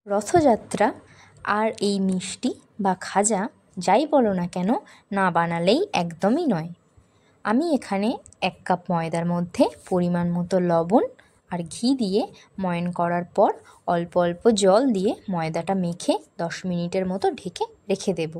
রথযাত্রা আর এই মিষ্টি বা খাজা যাই বলো না কেন, না বানালেই একদমই নয়। আমি এখানে 1 কাপ ময়দার মধ্যে পরিমাণ মতো লবণ আর ঘি দিয়ে ময়ন করার পর অল্প অল্প জল দিয়ে ময়দাটা মেখে 10 মিনিটের মতো ঢেকে রেখে দেব।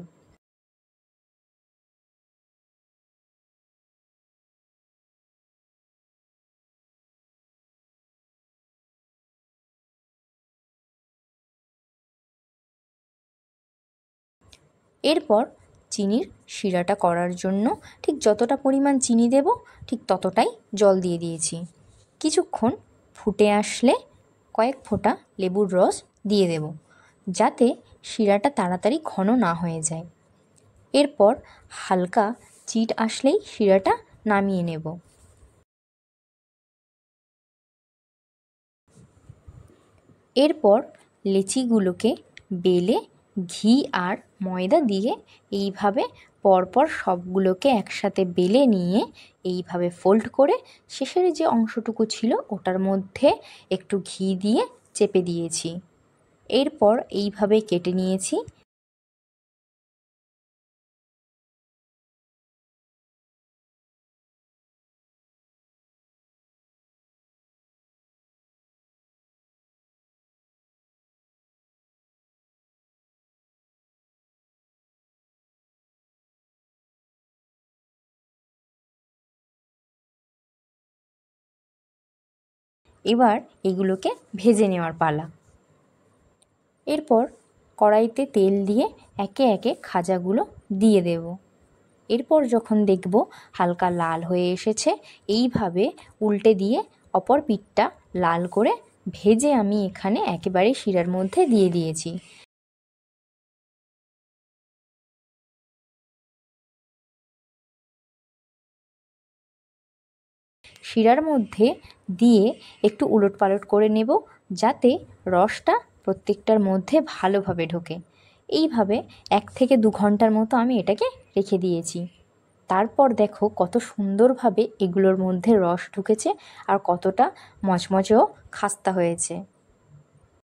এরপর চিনির শিরাটা করার জন্য ঠিক যতটা পরিমাণ চিনি দেব ঠিক ততটাই জল দিয়ে দিয়েছি। কিছুক্ষণ ফুটে আসলে কয়েক ফোঁটা লেবুর রস দিয়ে দেব, যাতে শিরাটা তাড়াতাড়ি ঘন না হয়ে যায়। এরপর হালকা চিট আসলেই শিরাটা নামিয়ে নেব। এরপর লেচিগুলোকে বেলে ঘি আর ময়দা দিয়ে এইভাবে পরপর সবগুলোকে একসাথে বেলে নিয়ে এইভাবে ফোল্ড করে শেষের যে অংশটুকু ছিল ওটার মধ্যে একটু ঘি দিয়ে চেপে দিয়েছি। এরপর এইভাবে কেটে নিয়েছি। এবার এগুলোকে ভেজে নেওয়ার পালা। এরপর কড়াইতে তেল দিয়ে একে একে খাজাগুলো দিয়ে দেব। এরপর যখন দেখব হালকা লাল হয়ে এসেছে, এইভাবে উল্টে দিয়ে অপর পিঠটা লাল করে ভেজে আমি এখানে একেবারে শিরার মধ্যে দিয়ে দিয়েছি। শিরার মধ্যে দিয়ে একটু উলটপালট করে নেব, যাতে রসটা প্রত্যেকটার মধ্যে ভালোভাবে ঢোকে। এইভাবে 1 থেকে 2 ঘন্টার মতো আমি এটাকে রেখে দিয়েছি। তারপর দেখো কত সুন্দরভাবে এগুলোর মধ্যে রস ঢুকেছে আর কতটা মচমচেও খাস্তা হয়েছে।